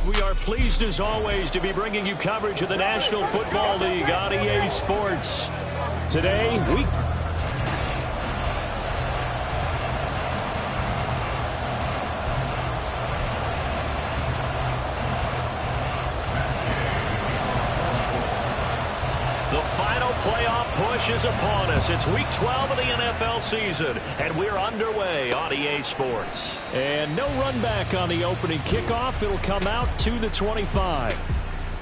We are pleased as always to be bringing you coverage of the National Football League on EA Sports. Today, the final playoff push is upon us. It's week 12 of the NFL season, and we're underway on EA Sports. And no run back on the opening kickoff. It'll come out to the 25.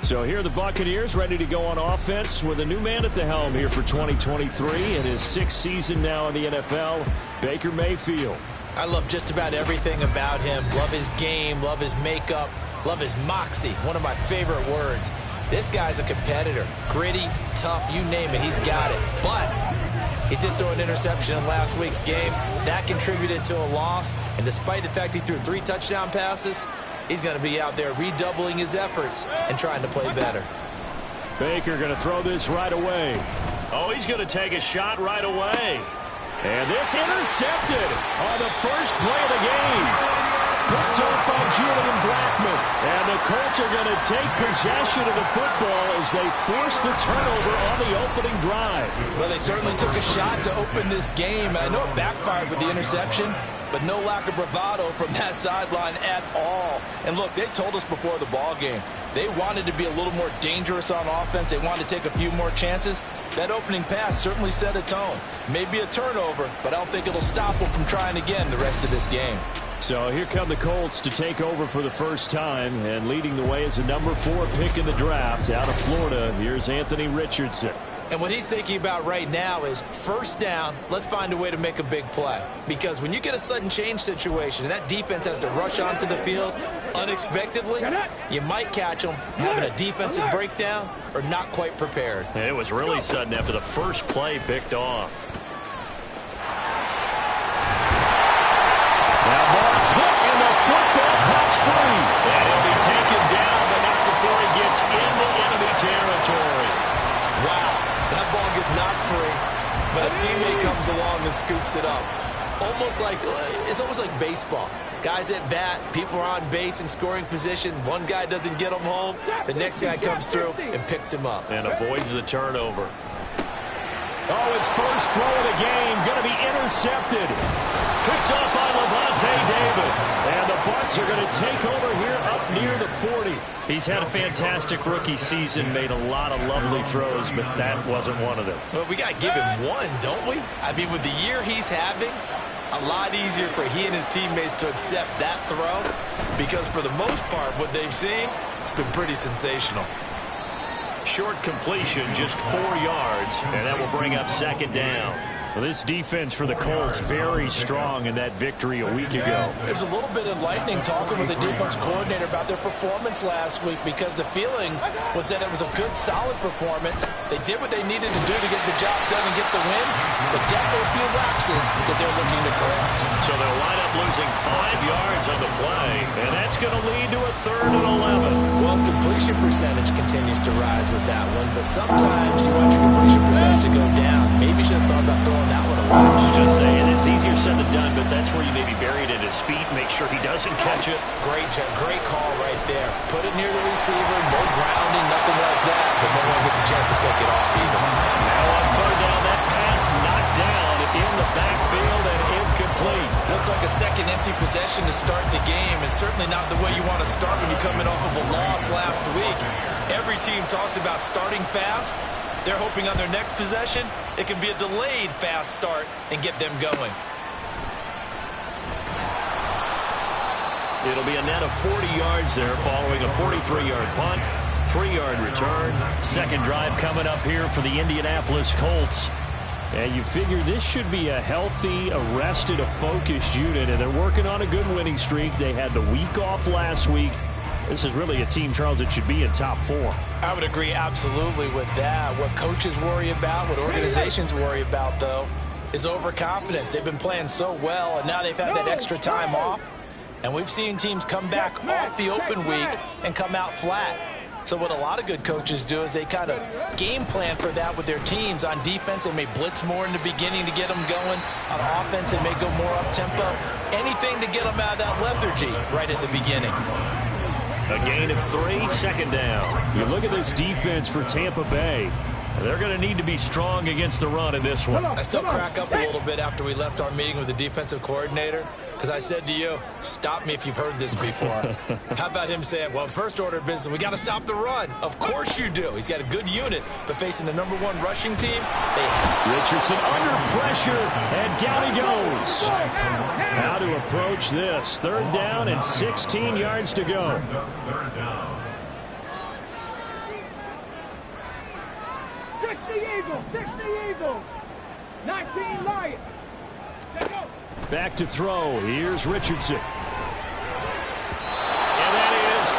So here are the Buccaneers ready to go on offense with a new man at the helm here for 2023 in his 6th season now in the NFL, Baker Mayfield. I love just about everything about him. Love his game, love his makeup, love his moxie, one of my favorite words. This guy's a competitor. Gritty, tough, you name it, he's got it. But he did throw an interception in last week's game. That contributed to a loss. And despite the fact he threw 3 touchdown passes, he's going to be out there redoubling his efforts and trying to play better. Baker going to throw this right away. Oh, he's going to take a shot right away. And this intercepted on the first play of the game. Picked up by Julian Blackmon. And the Colts are going to take possession of the football as they force the turnover on the opening drive. Well, they certainly took a shot to open this game. I know it backfired with the interception, but no lack of bravado from that sideline at all. And look, they told us before the ball game, they wanted to be a little more dangerous on offense. They wanted to take a few more chances. That opening pass certainly set a tone. Maybe a turnover, but I don't think it'll stop them from trying again the rest of this game. So here come the Colts to take over for the first time, and leading the way is the number 4 pick in the draft out of Florida. Here's Anthony Richardson. And what he's thinking about right now is first down, let's find a way to make a big play. Because when you get a sudden change situation and that defense has to rush onto the field unexpectedly, you might catch them having a defensive breakdown or not quite prepared. It was really sudden after the first play picked off. Now Moss hit and the football pops free. And he'll be taken down, but not before he gets into enemy territory. Wow. That ball gets knocked free, but a teammate comes along and scoops it up. It's almost like baseball. Guys at bat, people are on base in scoring position. One guy doesn't get him home. The next guy comes through and picks him up. And avoids the turnover. Oh, his first throw of the game going to be intercepted. Picked up by Levante David. And the Bucs are going to take over here up near the 40. He's had a fantastic rookie season, made a lot of lovely throws, but that wasn't one of them. Well, we got to give him one, don't we? I mean, with the year he's having, a lot easier for he and his teammates to accept that throw because for the most part, what they've seen, it's been pretty sensational. Short completion, just 4 yards, and that will bring up second down. Well, this defense for the Colts very strong in that victory a week ago. It was a little bit enlightening talking with the defense coordinator about their performance last week because the feeling was that it was a good, solid performance. They did what they needed to do to get the job done and get the win, but definitely a few lapses that they're looking to correct. So they'll wind up losing 5 yards on the play, and that's going to lead to a 3rd and 11. Well, his completion percentage continues to rise with that one, but sometimes you want your completion percentage to go down. Maybe you should have thought about throwing that one away. I was just saying, it's easier said than done, but that's where you maybe bury it at his feet, make sure he doesn't catch it. Great call right there. Put it near the receiver, no grounding, nothing like that, but no one gets a chance to pick it off either. Now on 3rd down, that pass knocked down in the backfield and incomplete. Looks like a second empty possession to start the game, and certainly not the way you want to start when you're coming off of a loss last week. Every team talks about starting fast. They're hoping on their next possession, it can be a delayed fast start and get them going. It'll be a net of 40 yards there following a 43-yard punt, 3-yard return. Second drive coming up here for the Indianapolis Colts. And you figure this should be a healthy, arrested, a focused unit, and they're working on a good winning streak. They had the week off last week. This is really a team, Charles, that should be in top 4. I would agree absolutely with that. What coaches worry about, what organizations worry about, though, is overconfidence. They've been playing so well, and now they've had that extra time off. And we've seen teams come back off the open week and come out flat. So what a lot of good coaches do is they kind of game plan for that with their teams. On defense, they may blitz more in the beginning to get them going. On offense, they may go more up-tempo. Anything to get them out of that lethargy right at the beginning. A gain of 3, second down. You look at this defense for Tampa Bay. They're going to need to be strong against the run in this one. I still crack up a little bit after we left our meeting with the defensive coordinator, because I said to you, stop me if you've heard this before. How about him saying, well, first order of business, we got to stop the run. Of course you do. He's got a good unit, but facing the #1 rushing team, Richardson under pressure, and down he goes. How to approach this. 3rd down and 16 yards to go. 19 Lions. Back to throw. Here's Richardson. And that is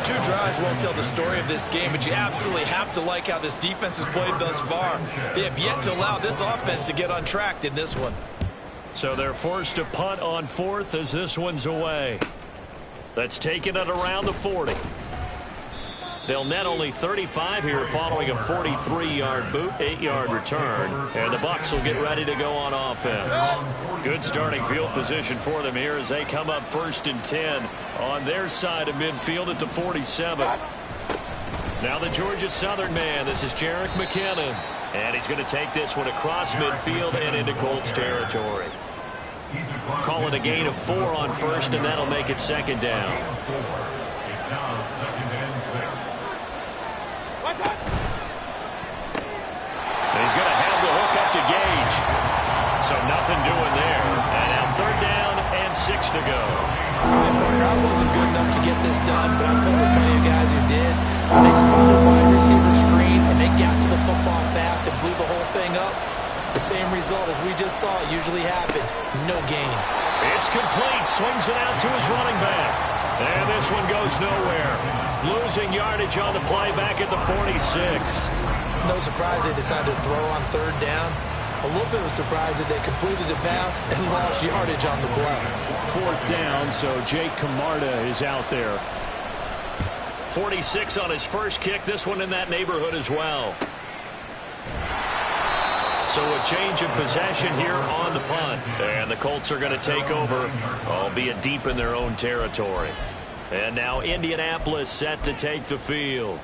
incomplete. 2 drives won't tell the story of this game, but you absolutely have to like how this defense has played thus far. They have yet to allow this offense to get untracked in this one. So they're forced to punt on 4th as this one's away. That's taken it around the 40. They'll net only 35 here following a 43-yard boot, 8-yard return. And the Bucs will get ready to go on offense. Good starting field position for them here as they come up 1st and 10 on their side of midfield at the 47. Now the Georgia Southern man. This is Jerick McKinnon. And he's going to take this one across midfield and into Colts territory. Call it a gain of 4 on 1st, and that'll make it 2nd down. It's now 2nd and 6. He's going to have the hook up to Gage. So nothing doing there. And now 3rd down and 6 to go. I wasn't good enough to get this done, but I played with plenty of guys who did. When they spotted wide receiver screen and they got to the football fast and blew the whole thing up, the same result as we just saw usually happened. No gain. It's complete. Swings it out to his running back. And this one goes nowhere. Losing yardage on the play back at the 46. No surprise they decided to throw on 3rd down. A little bit of a surprise that they completed the pass and lost yardage on the play. 4th down, so Jake Camarda is out there. 46 on his first kick. This one in that neighborhood as well. So a change of possession here on the punt. And the Colts are going to take over, albeit deep in their own territory. And now Indianapolis set to take the field.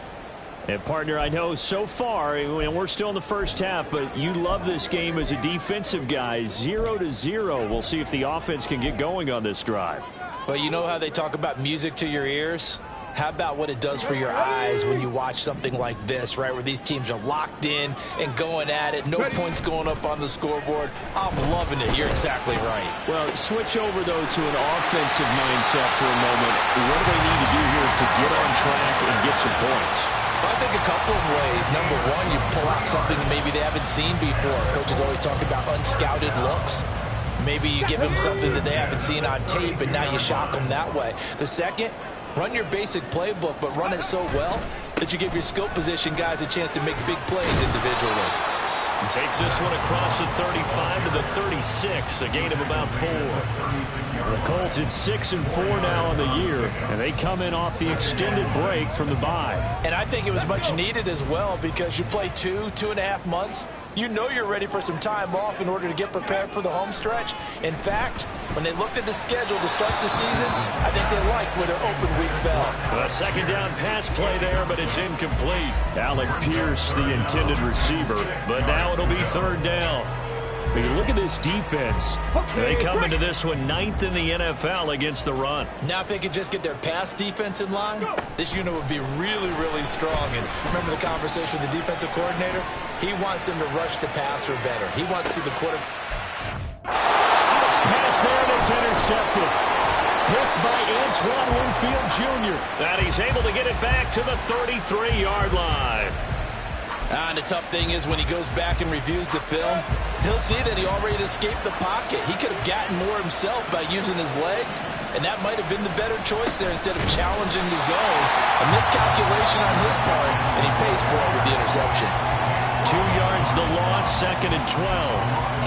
And, partner, I know so far, and we're still in the first half, but you love this game as a defensive guy. 0-0. We'll see if the offense can get going on this drive. Well, you know how they talk about music to your ears? How about what it does for your eyes when you watch something like this, right, where these teams are locked in and going at it, no points going up on the scoreboard? I'm loving it. You're exactly right. Well, switch over, though, to an offensive mindset for a moment. What do they need to do here to get on track and get some points? Well, I think a couple of ways. Number one, you pull out something that maybe they haven't seen before. Coaches always talk about unscouted looks. Maybe you give them something that they haven't seen on tape, and now you shock them that way. The second, run your basic playbook, but run it so well that you give your skill position guys a chance to make big plays individually. Takes this one across the 35 to the 36, a gain of about 4. The Colts at 6-4 now on the year, and they come in off the extended break from the bye. And I think it was much needed as well because you play 2.5 months. You know you're ready for some time off in order to get prepared for the home stretch. In fact, when they looked at the schedule to start the season, I think they liked where their open week fell. A 2nd down pass play there, but it's incomplete. Alec Pierce, the intended receiver, but now it'll be 3rd down. But you look at this defense. They come into this one 9th in the NFL against the run. Now if they could just get their pass defense in line, this unit would be really, really strong. And remember the conversation with the defensive coordinator? He wants them to rush the passer better. He wants to see the quarterback. Pass there, and it's intercepted. Picked by Antoine Winfield Jr. And he's able to get it back to the 33-yard line. And the tough thing is when he goes back and reviews the film, he'll see that he already escaped the pocket. He could have gotten more himself by using his legs, and that might have been the better choice there instead of challenging the zone. A miscalculation on his part, and he pays for it with the interception. 2 yards the loss, 2nd and 12.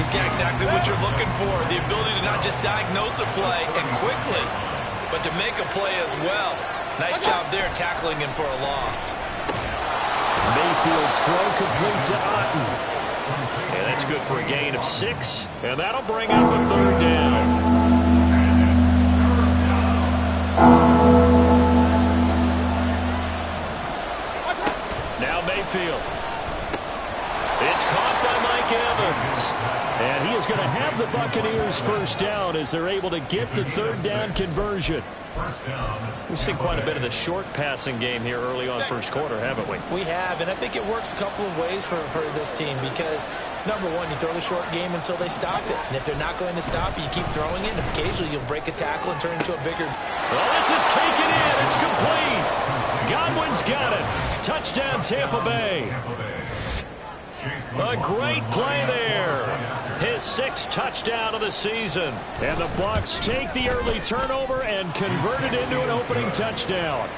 He's got exactly what you're looking for, the ability to not just diagnose a play and quickly, but to make a play as well. Nice job there tackling him for a loss. Mayfield's throw complete to Otten. And that's good for a gain of 6. And that'll bring up a 3rd down. Steelers first down as they're able to get the third down conversion. We've seen quite a bit of the short passing game here early on first quarter, haven't we? We have, and I think it works a couple of ways for this team because, number one, you throw the short game until they stop it. And if they're not going to stop it, you keep throwing it, and occasionally you'll break a tackle and turn it into a bigger. Well, this is taken in. It's complete. Godwin's got it. Touchdown, Tampa Bay. A great play there. His 6th touchdown of the season. And the Bucs take the early turnover and convert it into an opening touchdown.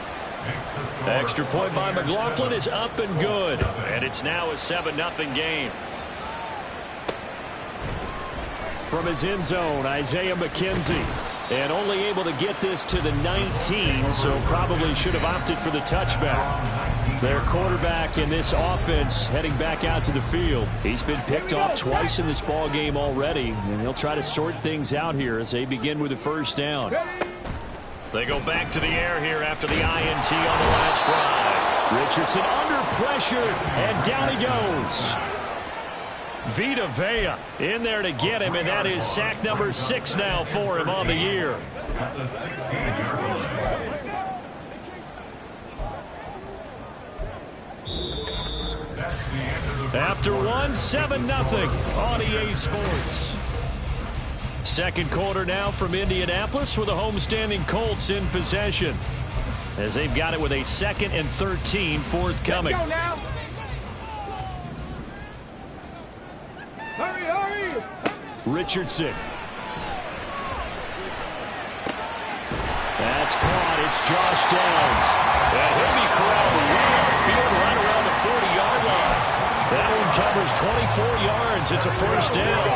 Extra point by McLaughlin is up and good. And it's now a 7-0 game. From his end zone, Isaiah McKenzie. And only able to get this to the 19, so probably should have opted for the touchback. Their quarterback in this offense heading back out to the field. He's been picked off twice in this ball game already, and he'll try to sort things out here as they begin with the first down. They go back to the air here after the INT on the last drive. Richardson under pressure, and down he goes. Vita Vea in there to get him, and that is sack number 6 now for him on the year. After one, 7-0 on EA Sports. Second quarter now from Indianapolis with the homestanding Colts in possession as they've got it with a 2nd and 13 forthcoming. Let's go now. Hurry, hurry. Richardson. That's caught. It's Josh Downs. And he'll be corralled way outfield right around the 40-yard line. That one covers 24 yards. It's a first down.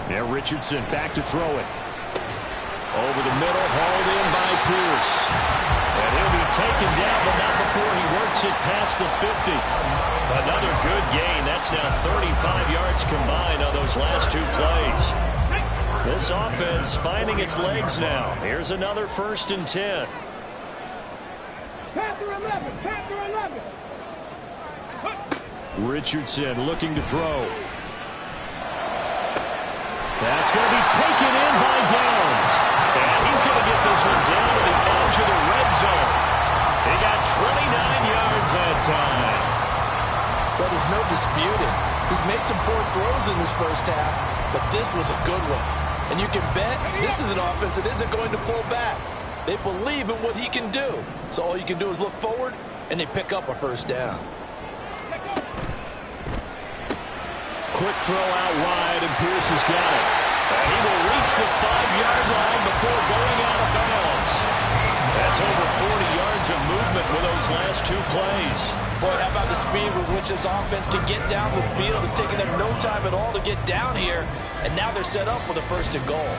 Yeah, Richardson back to throw it. Over the middle, hauled in by Pierce. And he'll be taken down, but not before he works it past the 50. Another good gain. That's now 35 yards combined on those last 2 plays. This offense finding its legs now. Here's another 1st and 10. Panther 11, Panther 11. Richardson looking to throw. That's going to be taken in by Downs. And he's going to get this one down to the edge of the red zone. He got 29 yards that time. Well, there's no disputing. He's made some poor throws in this first half, but this was a good one. And you can bet this is an offense that isn't going to pull back. They believe in what he can do. So all you can do is look forward, and they pick up a first down. Quick throw out wide, and Pierce has got it. And he will reach the 5-yard line before going out of bounds. That's over 40 yards of movement with those last 2 plays. Boy, how about the speed with which this offense can get down the field? It's taken them no time at all to get down here, and now they're set up with a 1st and goal.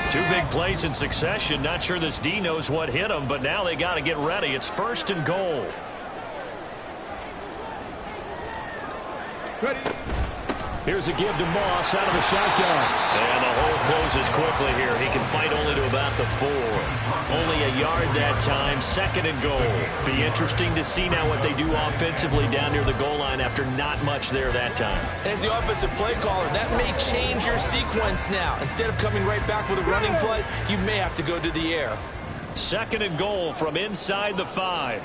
Two big plays in succession. Not sure this D knows what hit him, but now they got to get ready. It's 1st and goal. Ready. Here's a give to Moss out of the shotgun. And the hole closes quickly here. He can fight only to about the 4. Only a yard that time. 2nd and goal. Be interesting to see now what they do offensively down near the goal line after not much there that time. As the offensive play caller, that may change your sequence now. Instead of coming right back with a running play, you may have to go to the air. 2nd and goal from inside the 5.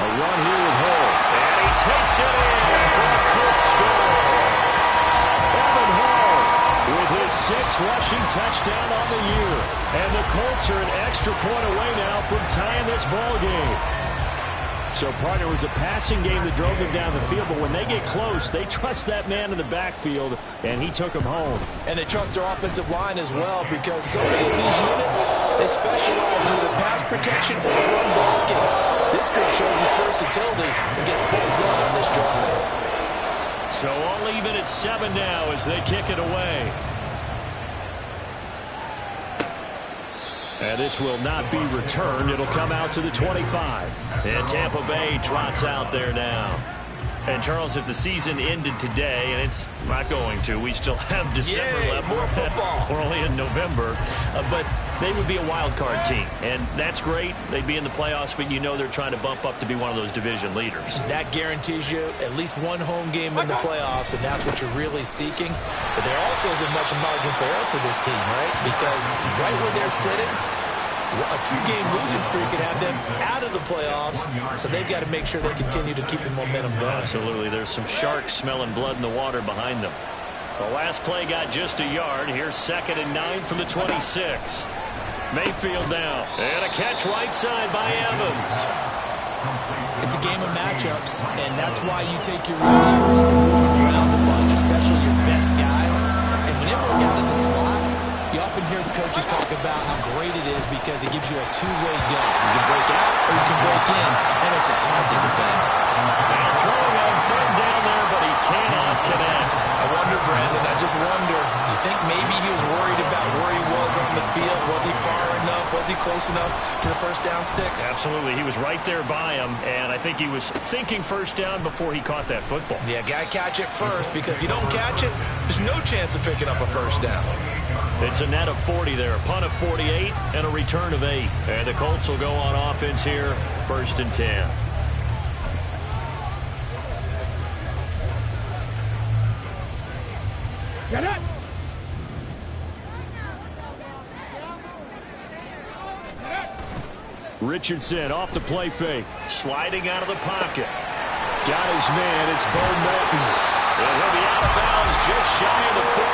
A run here with Hall. And he takes it in for a quick score. Evan Hall with his 6th rushing touchdown on the year. And the Colts are an extra point away now from tying this ball game. So, partner, it was a passing game that drove them down the field, but when they get close, they trust that man in the backfield, and he took him home. And they trust their offensive line as well, because so many of these units, they specialize in either pass protection or run blocking. This group shows its versatility and gets both done on this drive. So all even at 7 now as they kick it away. And this will not be returned. It'll come out to the 25. And Tampa Bay trots out there now. And, Charles, if the season ended today, and it's not going to, we still have December left. More football. We're only in November. But they would be a wild card team, and that's great. They'd be in the playoffs, but you know they're trying to bump up to be one of those division leaders. That guarantees you at least one home game in the playoffs, and that's what you're really seeking. But there also isn't much margin for error for this team, right? Because right where they're sitting, a 2-game losing streak could have them out of the playoffs, so they've got to make sure they continue to keep the momentum going. Absolutely. There's some sharks smelling blood in the water behind them. The last play got just a yard. Here's 2nd and 9 from the 26. Mayfield now. And a catch right side by Evans. It's a game of matchups, and that's why you take your receivers and move them around a bunch, especially your best guys. And when they work out in the slot, you often hear the coaches talk about how great it is because it gives you a two-way go. You can break out or you can break in. That makes it hard to defend. And throwing on 3rd down there, but he cannot connect. I wonder, Brandon, I just wonder, you think maybe he was worried about where he was on the field? Was he far enough? Was he close enough to the first down sticks? Absolutely. He was right there by him, and I think he was thinking first down before he caught that football. Yeah, got to catch it first, because if you don't catch it, there's no chance of picking up a first down. It's a net of 40 there, a punt of 48, and a return of 8. And the Colts will go on offense here, 1st and 10. Get it! Richardson off the play fake, sliding out of the pocket. Got his man, it's Bo Melton. And he'll be out of bounds just shy of the 40.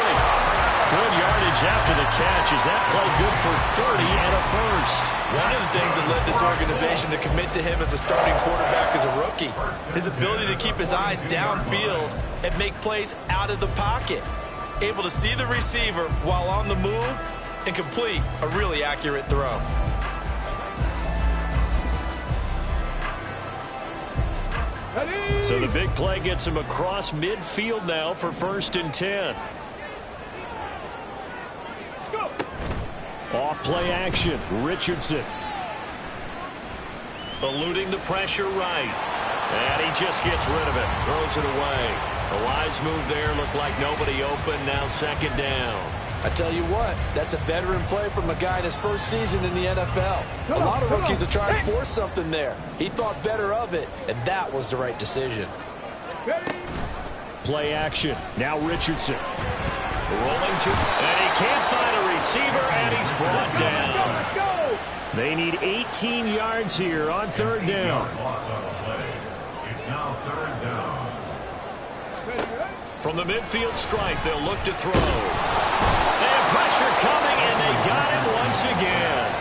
Good yardage after the catch. Is that play good for 30 and a first? One of the things that led this organization to commit to him as a starting quarterback as a rookie, his ability to keep his eyes downfield and make plays out of the pocket. Able to see the receiver while on the move and complete a really accurate throw. So the big play gets him across midfield now for 1st and 10. Off play action, Richardson. Eluding the pressure right. And he just gets rid of it, throws it away. A wise move there, looked like nobody open, now 2nd down. I tell you what, that's a veteran play from a guy in his first season in the NFL. A lot of rookies are trying to force something there. He thought better of it, and that was the right decision. Play action, now Richardson. Rolling to, and he can't find a receiver, and he's brought down. They need 18 yards here on 3rd down. It's now 3rd down. From the midfield stripe, they'll look to throw. And pressure coming, and they got him once again.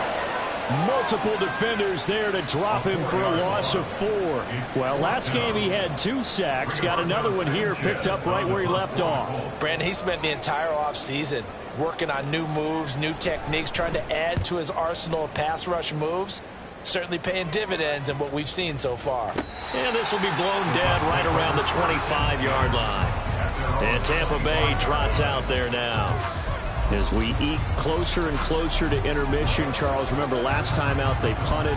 Multiple defenders there to drop him for a loss of 4. Well, last game he had 2 sacks. Got another one here, picked up right where he left off. Brandon, he spent the entire offseason working on new moves, new techniques, trying to add to his arsenal of pass rush moves. Certainly paying dividends in what we've seen so far. And this will be blown dead right around the 25-yard line. And Tampa Bay trots out there now. As we eke closer and closer to intermission, Charles, remember last time out they punted.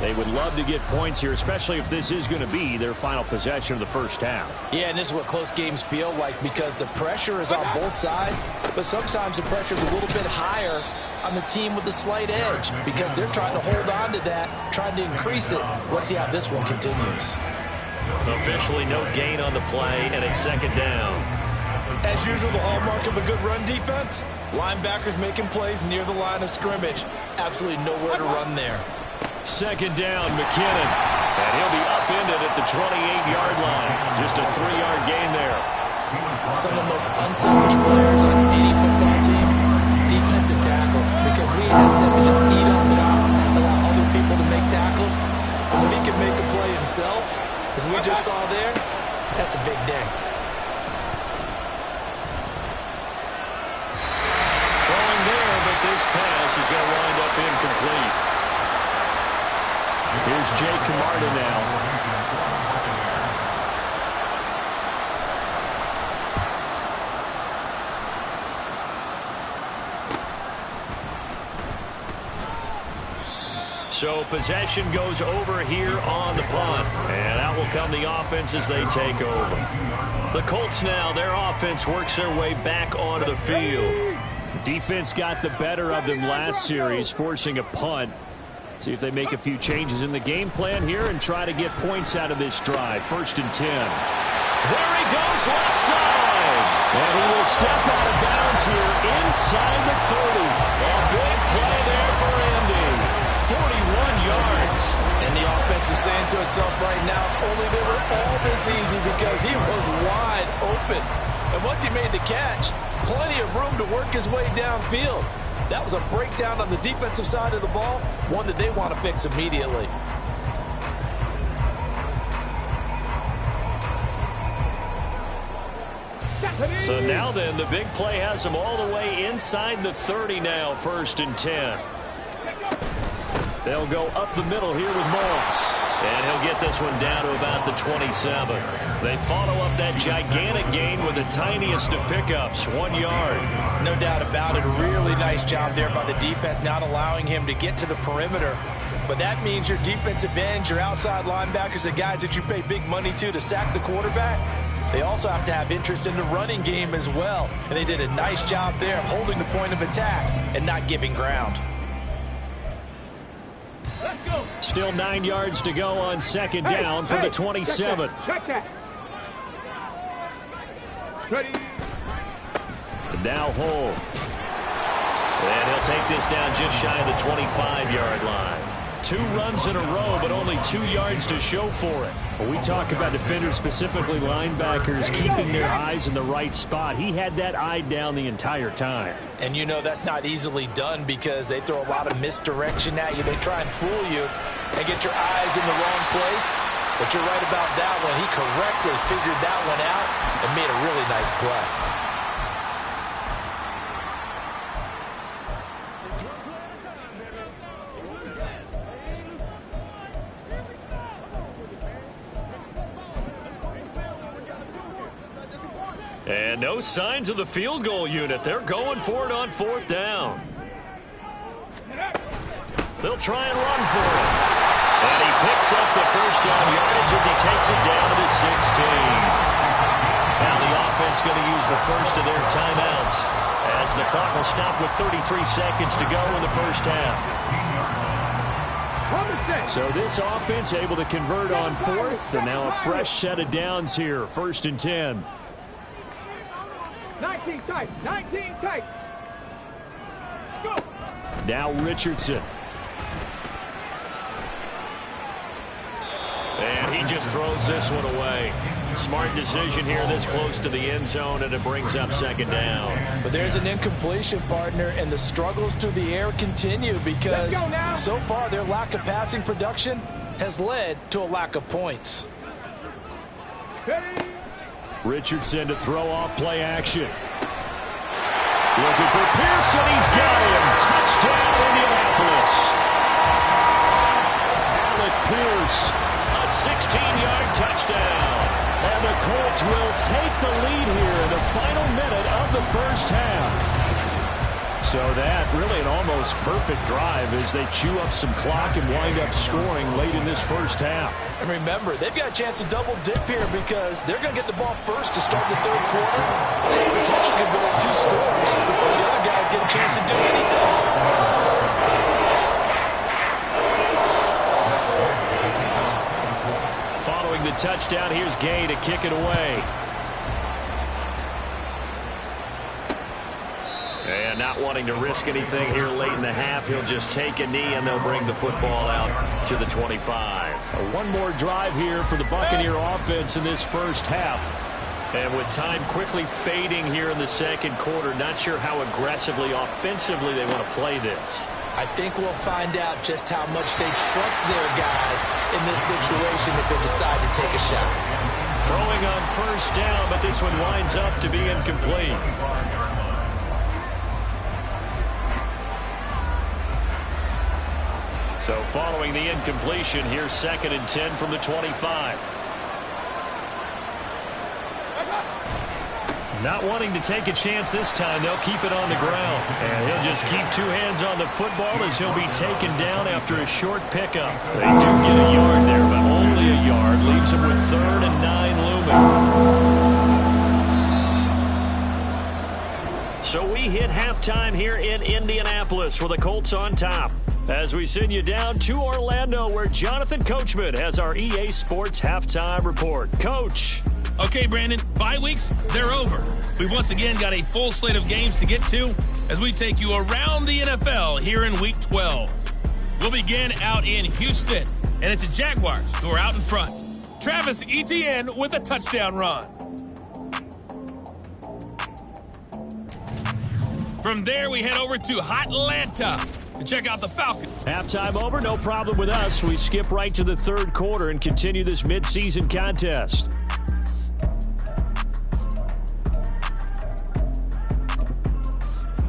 They would love to get points here, especially if this is going to be their final possession of the first half. Yeah, and this is what close games feel like because the pressure is on both sides, but sometimes the pressure is a little bit higher on the team with the slight edge because they're trying to hold on to that, trying to increase it. Let's see how this one continues. Officially no gain on the play, and it's 2nd down. As usual, the hallmark of a good run defense, linebackers making plays near the line of scrimmage. Absolutely nowhere to run there. 2nd down, McKinnon. And he'll be upended at the 28-yard line. Just a 3-yard gain there. Some of the most unselfish players on any football team, defensive tackles, because we ask them to just eat up blocks, allow other people to make tackles. And when he can make a play himself, as we just saw there, that's a big day. Throwing there, but this pass is going to wind up incomplete. Here's Jake Camarda now. So possession goes over here on the punt. And out will come the offense as they take over. The Colts now, their offense works their way back onto the field. Defense got the better of them last series, forcing a punt. See if they make a few changes in the game plan here and try to get points out of this drive. 1st and 10. There he goes left side. And he will step out of bounds here inside the 30. A big play there for Andy. 41 yards. And the offense is saying to itself right now, if only they were all this easy, because he was wide open. And once he made the catch, plenty of room to work his way downfield. That was a breakdown on the defensive side of the ball, one that they want to fix immediately. So now then, the big play has them all the way inside the 30 now, 1st and 10. They'll go up the middle here with Moss. And he'll get this one down to about the 27. They follow up that gigantic gain with the tiniest of pickups, 1 yard. No doubt about it. Really nice job there by the defense, not allowing him to get to the perimeter. But that means your defensive ends, your outside linebackers, the guys that you pay big money to sack the quarterback, they also have to have interest in the running game as well. And they did a nice job there of holding the point of attack and not giving ground. Still 9 yards to go on 2nd down from the 27. Check that. Ready. Now Hole. And he'll take this down just shy of the 25-yard line. 2 runs in a row, but only 2 yards to show for it. When we talk about defenders, specifically linebackers, keeping their eyes in the right spot, he had that eye down the entire time. And you know that's not easily done because they throw a lot of misdirection at you. They try and fool you and get your eyes in the wrong place. But you're right about that one. He correctly figured that one out and made a really nice play. And no signs of the field goal unit. They're going for it on 4th down. They'll try and run for it. And he picks up the 1st down yardage as he takes it down to the 16. Now the offense going to use the first of their timeouts as the clock will stop with 33 seconds to go in the 1st half. So this offense able to convert on 4th, and now a fresh set of downs here. 1st and 10. 19 tight. 19 tight. Go. Now Richardson. And he just throws this one away. Smart decision here this close to the end zone, and it brings up 2nd down. But there's an incompletion, partner, and the struggles through the air continue because so far their lack of passing production has led to a lack of points. Ready. Richardson to throw off play action. Looking for Pearson. He's got him. Touchdown, Indianapolis. Alec Pierce, a 16-yard touchdown. And the Colts will take the lead here in the final minute of the 1st half. So that really an almost perfect drive as they chew up some clock and wind up scoring late in this 1st half. And remember, they've got a chance to double dip here because they're going to get the ball first to start the 3rd quarter. So the potential could go 2 scores before the other guys get a chance to do anything. Following the touchdown, here's Gay to kick it away. And not wanting to risk anything here late in the half, he'll just take a knee and they'll bring the football out to the 25. One more drive here for the Buccaneer offense in this 1st half. And with time quickly fading here in the 2nd quarter, not sure how aggressively, offensively they want to play this. I think we'll find out just how much they trust their guys in this situation if they decide to take a shot. Throwing on 1st down, but this one winds up to be incomplete. So following the incompletion, here's 2nd and 10 from the 25. Not wanting to take a chance this time, they'll keep it on the ground. And he'll just keep two hands on the football as he'll be taken down after a short pickup. They do get a yard there, but only a yard. Leaves them with 3rd and 9 looming. So we hit halftime here in Indianapolis with the Colts on top. As we send you down to Orlando, where Jonathan Coachman has our EA Sports Halftime Report. Coach. Okay, Brandon, bye weeks, they're over. We've once again got a full slate of games to get to as we take you around the NFL here in Week 12. We'll begin out in Houston, and it's the Jaguars who are out in front. Travis Etienne with a touchdown run. From there, we head over to Atlanta to check out the Falcons. Halftime over, no problem with us. We skip right to the 3rd quarter and continue this midseason contest.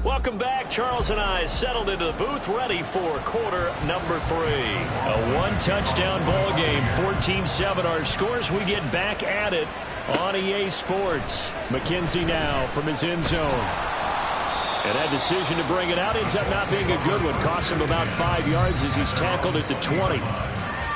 Welcome back. Charles and I settled into the booth, ready for quarter number 3. A one-touchdown ball game, 14-7 our scores. We get back at it on EA Sports. McKenzie now from his end zone. And that decision to bring it out ends up not being a good one. Cost him about 5 yards as he's tackled at the 20.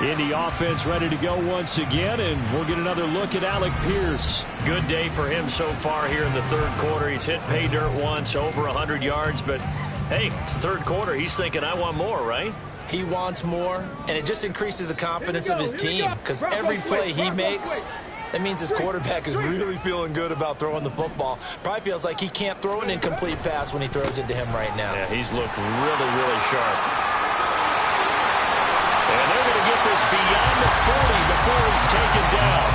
Indy offense ready to go once again, and we'll get another look at Alec Pierce. Good day for him so far here in the 3rd quarter. He's hit pay dirt once, over 100 yards, but hey, it's the 3rd quarter. He's thinking, I want more, right? He wants more, and it just increases the confidence of his team because every play he makes, that means his quarterback is really feeling good about throwing the football. Probably feels like he can't throw an incomplete pass when he throws it to him right now. Yeah, he's looked really, really sharp. And they're going to get this beyond the 40 before he's taken down.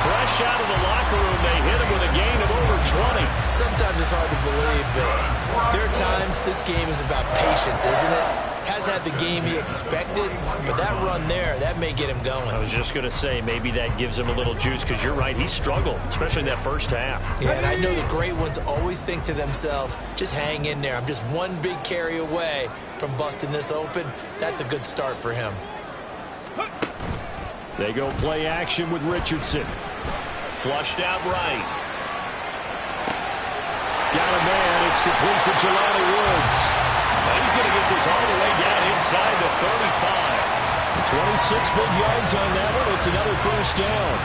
Fresh out of the locker room, they hit him with a gain of over 20. Sometimes it's hard to believe, but there are times this game is about patience, isn't it? Has had the game he expected, but that run there, that may get him going. I was just going to say, maybe that gives him a little juice, because you're right, he struggled, especially in that first half. Yeah, and I know the great ones always think to themselves, just hang in there. I'm just one big carry away from busting this open. That's a good start for him. They go play action with Richardson. Flushed out right. Got a man. It's complete to Jelani Woods. And he's going to get this all the way down inside the 35. 26 big yards on that one. It's another first down.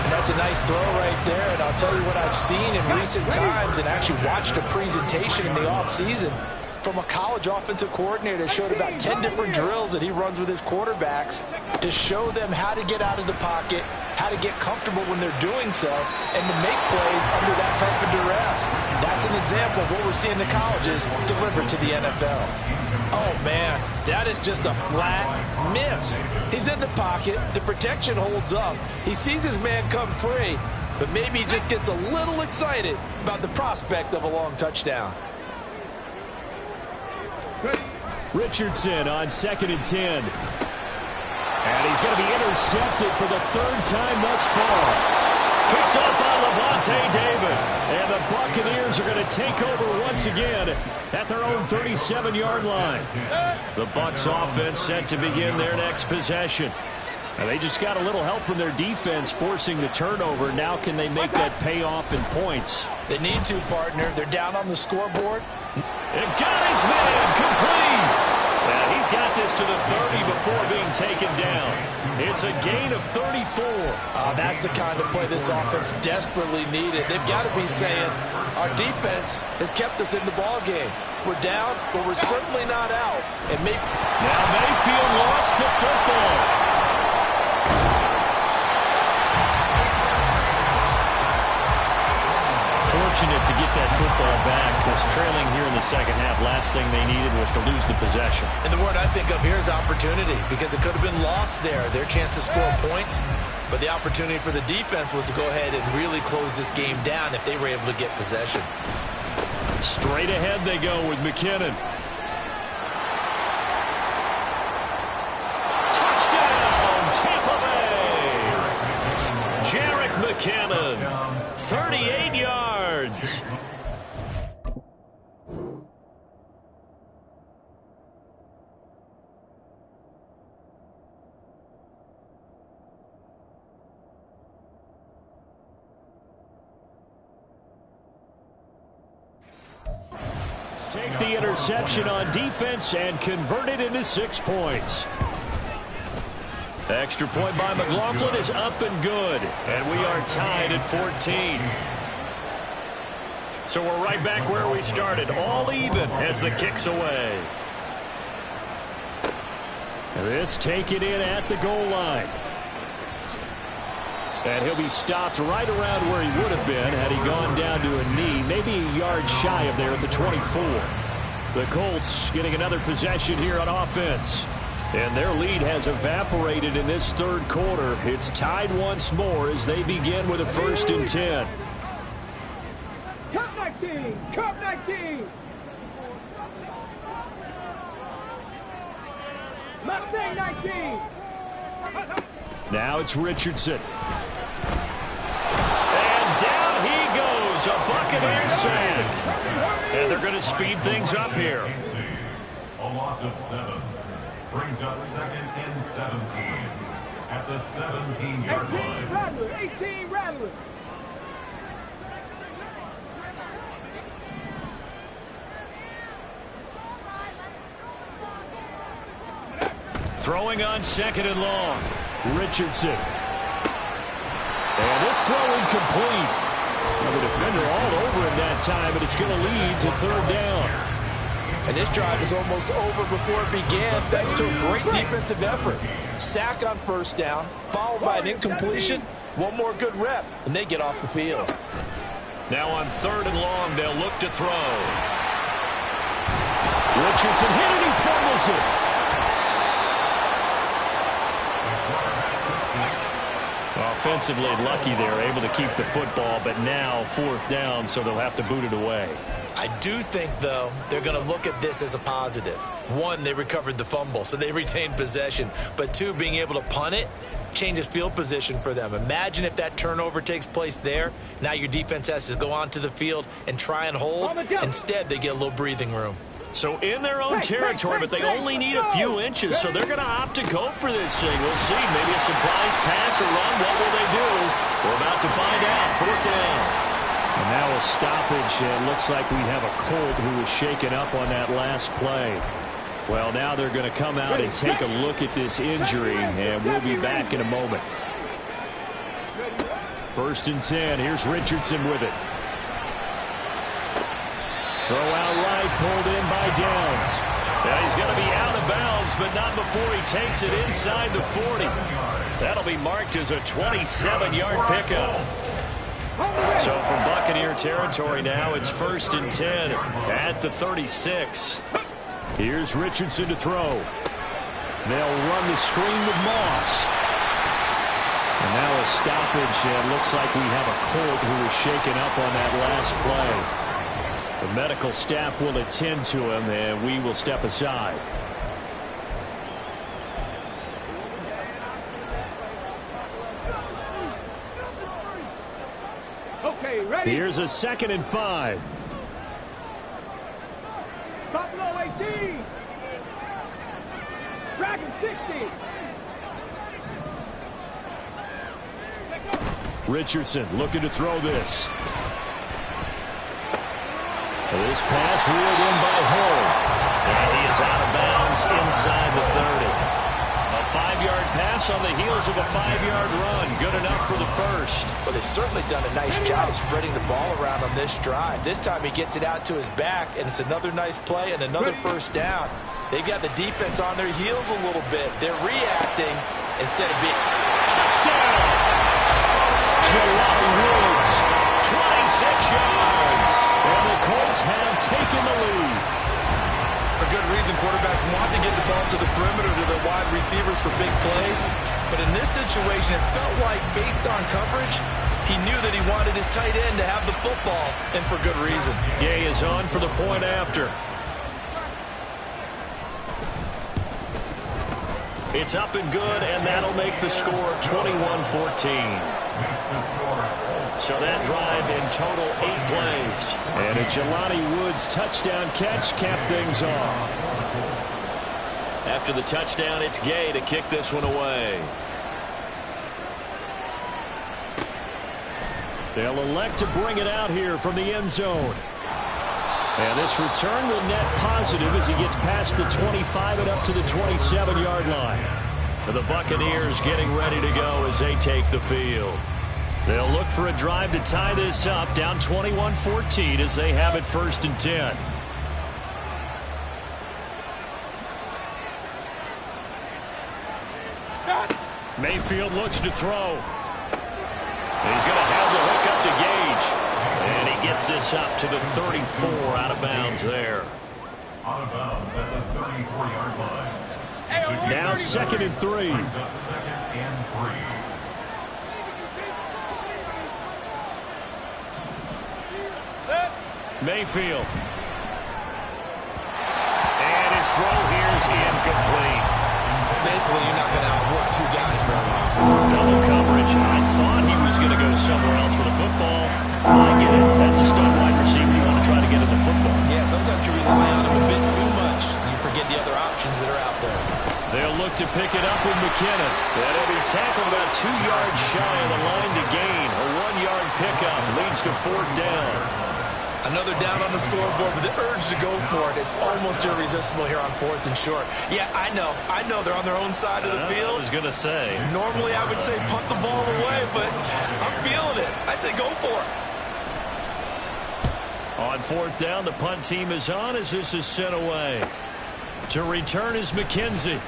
And that's a nice throw right there. And I'll tell you what I've seen in recent times and actually watched a presentation in the offseason from a college offensive coordinator. Showed about 10 different drills that he runs with his quarterbacks to show them how to get out of the pocket, how to get comfortable when they're doing so, and to make plays under that type of duress. That's an example of what we're seeing the colleges deliver to the NFL. Oh, man, that is just a flat miss. He's in the pocket. The protection holds up. He sees his man come free, but maybe he just gets a little excited about the prospect of a long touchdown. Richardson on 2nd and 10. And he's going to be intercepted for the 3rd time thus far. Picked up by Levante David. And the Buccaneers are going to take over once again at their own 37-yard line. The Bucs offense set to begin their next possession. And they just got a little help from their defense forcing the turnover. Now can they make that pay off in points? They need to, partner. They're down on the scoreboard. And got his man complete. And he's got this to the 30 before being taken down. It's a gain of 34. That's the kind of play this offense desperately needed. They've got to be saying, our defense has kept us in the ball game. We're down, but we're certainly not out. And now Mayfield lost the football. Fortunate to get that football back, because trailing here in the second half, last thing they needed was to lose the possession. And the word I think of here is opportunity, because it could have been lost there, their chance to score points. But the opportunity for the defense was to go ahead and really close this game down if they were able to get possession. Straight ahead they go with McKinnon. Touchdown, Tampa Bay! Jerick McKinnon, 38 yards. Take the interception on defense and convert it into 6 points. Extra point by McLaughlin is up and good. And we are tied at 14. So we're right back where we started, all even as the kick's away. This taken in at the goal line. And he'll be stopped right around where he would have been had he gone down to a knee, maybe a yard shy of there at the 24. The Colts getting another possession here on offense. And their lead has evaporated in this third quarter. It's tied once more as they begin with a 1st and 10. Cup 19! Cup 19! Mustang 19! Now it's Richardson. And down he goes. A Buccaneer sack. And they're going to speed things up here. A loss of 7. Brings up 2nd and 17 at the 17-yard line. 18 Rattler! 18 Rattler! Throwing on 2nd and long. Richardson. And this throw incomplete. Well, the defender all over him that time, but it's going to lead to 3rd down. And this drive is almost over before it began thanks to a great defensive effort. Sack on 1st down, followed by an incompletion. One more good rep, and they get off the field. Now on 3rd and long, they'll look to throw. Richardson hit it, he fumbles it. Offensively lucky they're able to keep the football, but now 4th down, so they'll have to boot it away. I do think, though, they're going to look at this as a positive. 1, they recovered the fumble, so they retained possession. But 2, being able to punt it changes field position for them. Imagine if that turnover takes place there. Now your defense has to go onto the field and try and hold. Instead, they get a little breathing room. So in their own territory, but they only need a few inches, so they're going to opt to go for this thing. We'll see. Maybe a surprise pass or run. What will they do? We're about to find out. 4th down. And now a stoppage. It looks like we have a Colt who was shaken up on that last play. Well, now they're going to come out and take a look at this injury, and we'll be back in a moment. 1st and 10. Here's Richardson with it. Throw out right, pulled in by Downs. Now he's going to be out of bounds, but not before he takes it inside the 40. That'll be marked as a 27-yard pickup. So from Buccaneer territory now, it's 1st and 10 at the 36. Here's Richardson to throw. They'll run the screen with Moss. And now a stoppage, and looks like we have a Colt who was shaken up on that last play. The medical staff will attend to him, and we will step aside. Okay, ready? Here's a 2nd and 5. Buffalo 18. Dragon 60. Richardson looking to throw this. This pass reeled in by Hall. And he is out of bounds inside the 30. A 5-yard pass on the heels of a 5-yard run. Good enough for the 1st. Well, they've certainly done a nice job spreading the ball around on this drive. This time he gets it out to his back, and it's another nice play and another 1st down. They've got the defense on their heels a little bit. They're reacting instead of being... Touchdown! Jelani Woods, 26 yards. And the Colts have taken the lead. For good reason, quarterbacks want to get the ball to the perimeter to their wide receivers for big plays. But in this situation, it felt like, based on coverage, he knew that he wanted his tight end to have the football, and for good reason. Gay is on for the point after. It's up and good, and that'll make the score 21-14. So that drive in total 8 plays. And a Jelani Woods touchdown catch capped things off. After the touchdown, it's Gay to kick this one away. They'll elect to bring it out here from the end zone. And this return will net positive as he gets past the 25 and up to the 27-yard line. The Buccaneers getting ready to go as they take the field. They'll look for a drive to tie this up, down 21-14 as they have it 1st and 10. Mayfield looks to throw. He's going to have the hook up to Gage. And he gets this up to the 34 out of bounds there. Out of bounds at the 34-yard line. Now 2nd and 3. Brings up 2nd and 3. Mayfield. And his throw here is incomplete. Basically, you're not going to outwork two guys very often. Double coverage. I thought he was going to go somewhere else with the football. I get it. That's a stud wide receiver. You want to try to get him the football. Yeah, sometimes you rely on him a bit too much. You forget the other options that are out there. They'll look to pick it up with McKinnon. And he'll be tackled about 2 yards shy of the line to gain. A 1-yard pickup leads to 4th down. Another down on the scoreboard, but the urge to go for it is almost irresistible here on 4th and short. Yeah, I know they're on their own side of the field. I was going to say. Normally I would say punt the ball away, but I'm feeling it. I say go for it. On 4th down, the punt team is on as this is sent away. To return is McKenzie.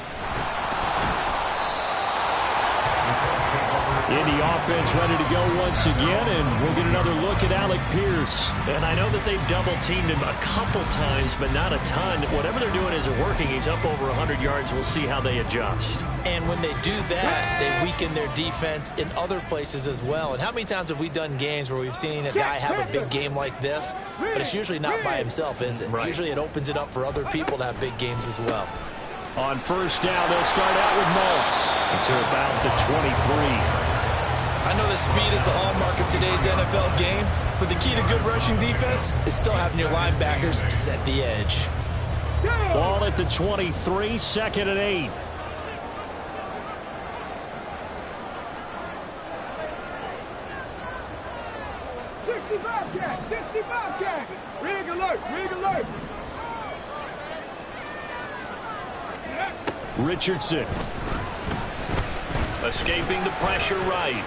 Indy offense ready to go once again, and we'll get another look at Alec Pierce. And I know that they've double-teamed him a couple times, but not a ton. Whatever they're doing isn't working. He's up over 100 yards. We'll see how they adjust. And when they do that, they weaken their defense in other places as well. And how many times have we done games where we've seen a guy have a big game like this, but it's usually not by himself, is it? Right. Usually it opens it up for other people to have big games as well. On 1st down, they'll start out with Moss to about the 23. I know that speed is the hallmark of today's NFL game, but the key to good rushing defense is still having your linebackers set the edge. Ball at the 23, 2nd and 8. Rig alert, rig alert. Richardson. Escaping the pressure right.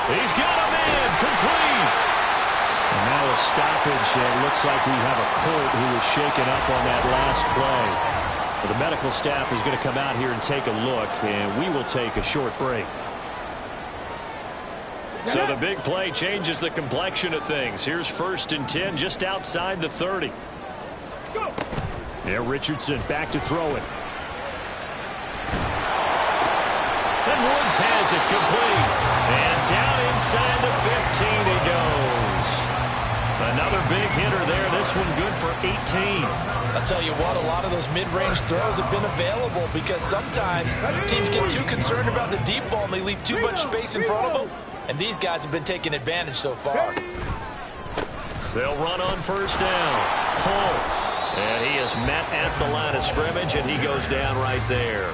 He's got a man complete. And now a stoppage. It looks like we have a Colt who was shaken up on that last play. But the medical staff is going to come out here and take a look, and we will take a short break. So the big play changes the complexion of things. Here's 1st and 10 just outside the 30. Let's go. Yeah, Richardson back to throw it. And Woods has it complete. And down inside the 15 he goes. Another big hitter there. This one good for 18. I'll tell you what, a lot of those mid-range throws have been available because sometimes teams get too concerned about the deep ball and they leave too much space in front of them. And these guys have been taking advantage so far. They'll run on 1st down. Hull. And he is met at the line of scrimmage, and he goes down right there.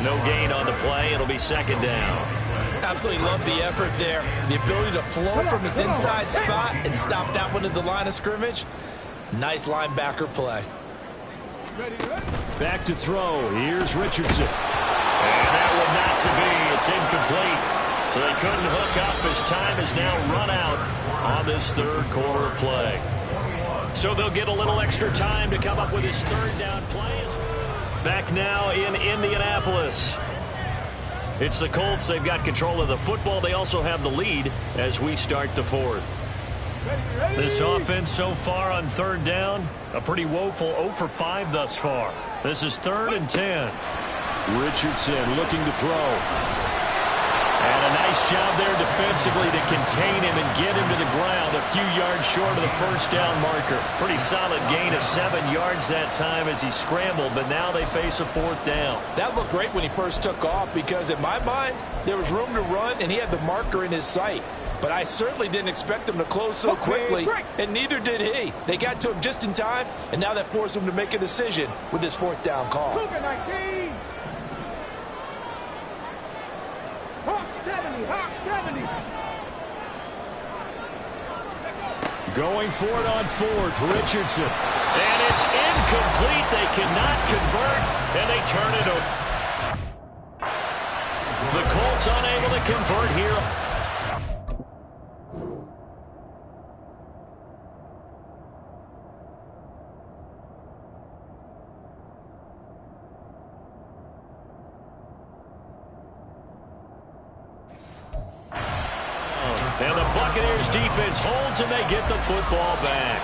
No gain on the play. It'll be 2nd down. Absolutely love the effort there. The ability to flow from his inside spot and stop that one at the line of scrimmage. Nice linebacker play. Back to throw. Here's Richardson. And that one not to be. It's incomplete. So they couldn't hook up as time is now run out on this 3rd quarter of play. So they'll get a little extra time to come up with his 3rd down play. Back now in Indianapolis. It's the Colts. They've got control of the football. They also have the lead as we start the 4th. This offense so far on 3rd down, a pretty woeful 0 for 5 thus far. This is 3rd and 10. Richardson looking to throw. And a nice job there defensively to contain him and get him to the ground a few yards short of the 1st down marker. Pretty solid gain of 7 yards that time as he scrambled, but now they face a 4th down. That looked great when he first took off because in my mind, there was room to run and he had the marker in his sight. But I certainly didn't expect him to close so quickly, and neither did he. They got to him just in time, and now that forced him to make a decision with his 4th down call. Going for it on fourth, Richardson. And it's incomplete. They cannot convert, and they turn it over. The Colts unable to convert here. And the Buccaneers defense holds, and they get the football back.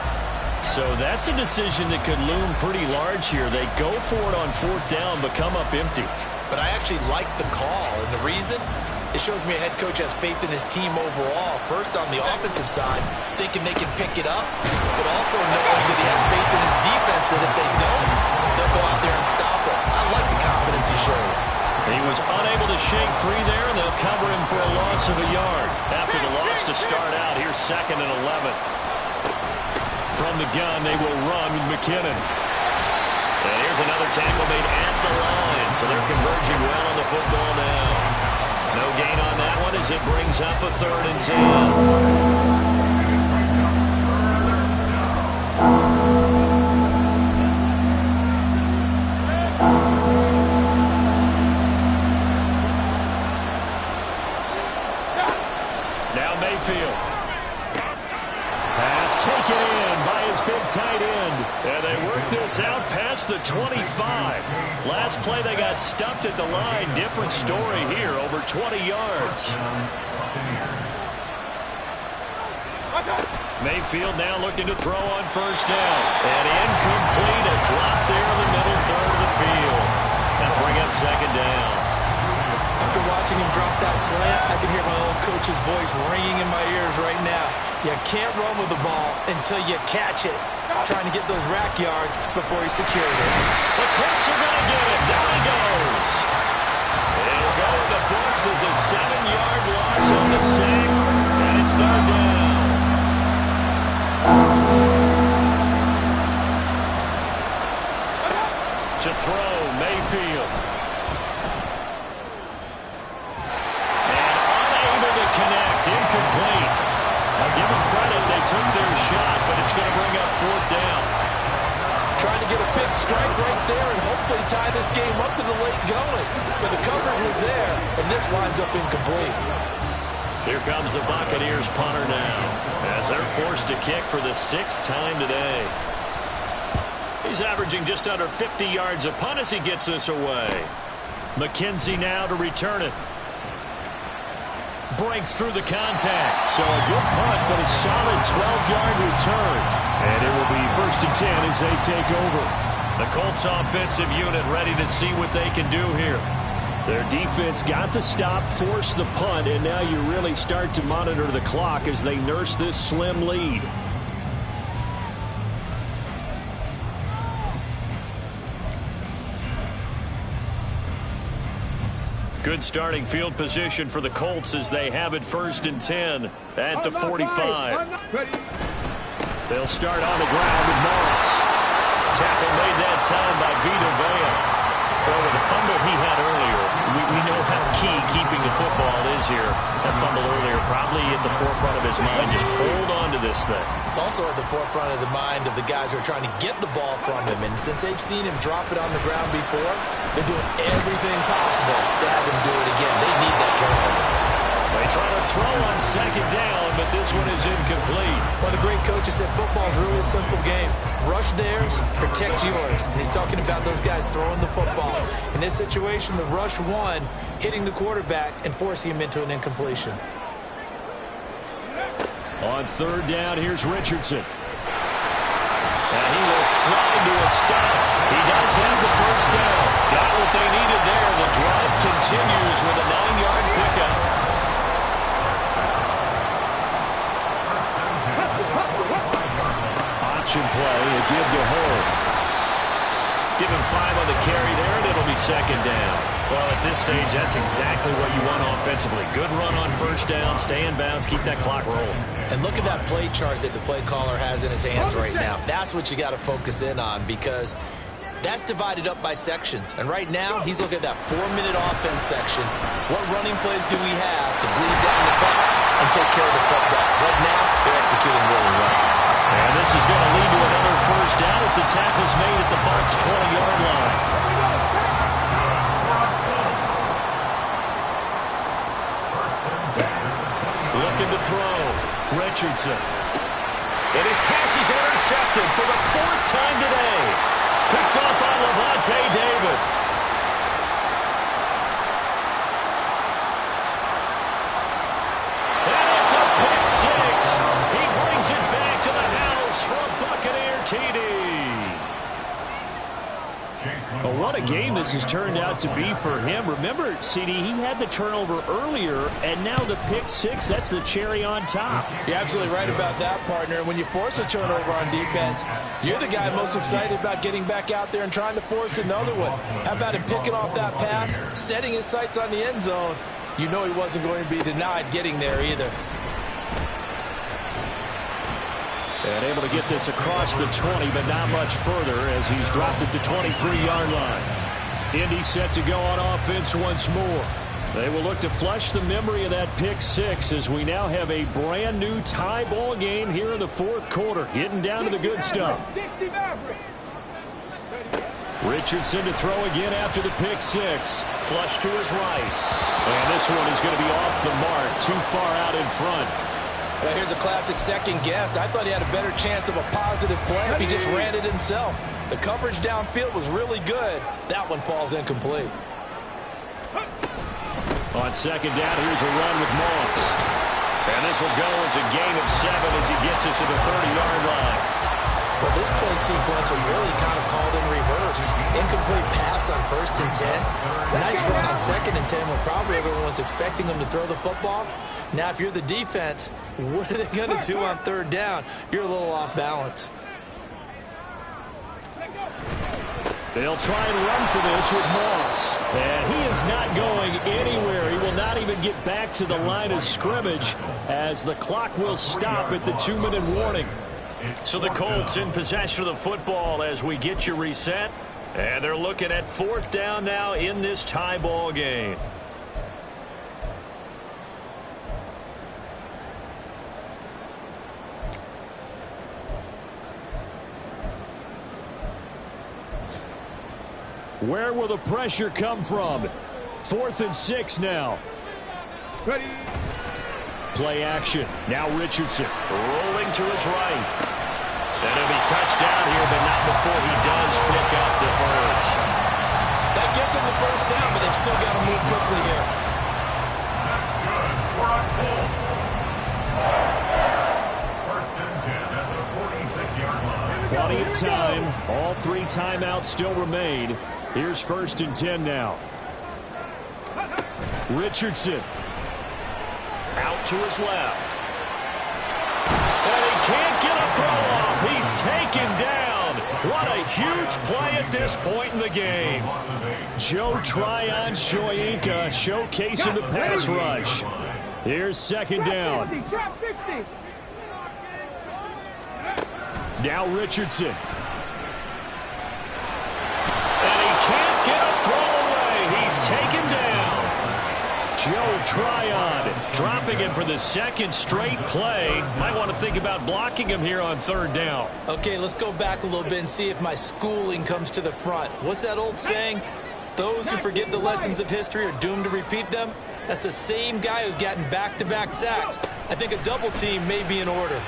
So that's a decision that could loom pretty large here. They go for it on fourth down, but come up empty. But I actually like the call, and the reason? It shows me a head coach has faith in his team overall. First on the offensive side, thinking they can pick it up, but also knowing that he has faith in his defense that if they don't, they'll go out there and stop him. I like the confidence he showed. He was unable to shake free there, and they'll cover him for a loss of a yard. After the loss to start out, here's 2nd and 11. From the gun, they will run McKinnon. And here's another tackle made at the line, so they're converging well on the football now. No gain on that one as it brings up a 3rd and 10. Pass taken in by his big tight end. And they work this out past the 25. Last play they got stuffed at the line. Different story here, over 20 yards. Mayfield now looking to throw on first down. And incomplete, a drop there in the middle third of the field. That'll bring up 2nd down. After watching him drop that slant, I can hear my old coach's voice ringing in my ears right now. You can't run with the ball until you catch it. Trying to get those rack yards before he secured it. The Colts are going to get it. Down he goes. It'll go in the books as a 7-yard loss on the sack, and it's 3rd down. To throw, Mayfield. Connect, incomplete. I'll give them credit, they took their shot, but it's going to bring up 4th down. Trying to get a big strike right there and hopefully tie this game up in the late going. But the coverage was there, and this winds up incomplete. Here comes the Buccaneers punter now, as they're forced to kick for the 6th time today. He's averaging just under 50 yards a punt as he gets this away. McKenzie now to return it. Breaks through the contact. So a good punt, but a solid 12-yard return. And it will be 1st and 10 as they take over. The Colts offensive unit ready to see what they can do here. Their defense got the stop, forced the punt, and now you really start to monitor the clock as they nurse this slim lead. Good starting field position for the Colts as they have it 1st and 10 at the 45. They'll start on the ground with Morris. Tackle made that time by Vita Vea. Well, with the fumble he had earlier, we know how key keeping the football is here. That fumble earlier probably at the forefront of his mind. Just hold on to this thing. It's also at the forefront of the mind of the guys who are trying to get the ball from him. And since they've seen him drop it on the ground before, they're doing everything possible to have him do it again. They need that turnover. They try to throw on 2nd down, but this one is incomplete. One of the great coaches said football is really a simple game. Rush theirs, protect yours. And he's talking about those guys throwing the football. In this situation, the rush one, hitting the quarterback and forcing him into an incompletion. On 3rd down, here's Richardson. And he will slide to a stop. He does have the 1st down. Got what they needed there. The drive continues with a 9-yard pickup. Option play, a give to Hall. Give him 5 on the carry there, and it'll be 2nd down. Well, at this stage, that's exactly what you want offensively. Good run on 1st down, stay in bounds, keep that clock rolling. And look at that play chart that the play caller has in his hands right now. That's what you got to focus in on, because That's divided up by sections. And right now, he's looking at that 4-minute offense section. What running plays do we have to bleed down the clock and take care of the football? Right now, they're executing really well. And this is going to lead to another first down as the tackle's made at the Bucs' 20-yard line. Looking to throw. Richardson. And his pass is intercepted for the 4th time today. Picked off by Levante David. And it's a pick six. He brings it back to the house for a Buccaneer TD. But what a game this has turned out to be for him. Remember, CD, he had the turnover earlier, and now the pick six, that's the cherry on top. You're absolutely right about that, partner. When you force a turnover on defense, you're the guy most excited about getting back out there and trying to force another one. How about him picking off that pass, setting his sights on the end zone? You know he wasn't going to be denied getting there either. And able to get this across the 20, but not much further as he's dropped it to 23-yard line. Indy set to go on offense once more. They will look to flush the memory of that pick six as we now have a brand new tie ball game here in the 4th quarter. Getting down to the good stuff. Richardson to throw again after the pick six. Flush to his right. And this one is going to be off the mark, too far out in front. Well, here's a classic second guess. I thought he had a better chance of a positive play if he just ran it himself. The coverage downfield was really good. That one falls incomplete. On second down, here's a run with Moss. And this will go as a gain of 7 as he gets it to the 30-yard line. Well, this play sequence was really kind of called in reverse. Incomplete pass on 1st and 10. Nice run on 2nd and 10 when probably everyone was expecting him to throw the football. Now, if you're the defense, what are they going to do on 3rd down? You're a little off balance. They'll try and run for this with Moss. And he is not going anywhere. He will not even get back to the line of scrimmage as the clock will stop at the 2-minute warning. So the Colts in possession of the football as we get you reset. And they're looking at 4th down now in this tie ball game. Where will the pressure come from? 4th and 6 now. Ready. Play action. Now Richardson rolling to his right. And he'll be touched down here, but not before he does pick up the first. That gets him the first down, but they've still got to move quickly here. That's good for our Colts. 1st and 10 at the 46-yard line. Plenty of time. All 3 timeouts still remain. Here's 1st and 10 now. Richardson. Out to his left. And he can't get a throw off. He's taken down. What a huge play at this point in the game. Joe Tryon-Shoyinka showcasing the pass rush. Here's 2nd down. Now Richardson. And he can't get a throw away. He's taken down. Joe Tryon dropping him for the 2nd straight play. Might want to think about blocking him here on 3rd down. Okay, let's go back a little bit and see if my schooling comes to the front. What's that old saying? Those who forget the lessons of history are doomed to repeat them. That's the same guy who's gotten back-to-back sacks. I think a double team may be in order.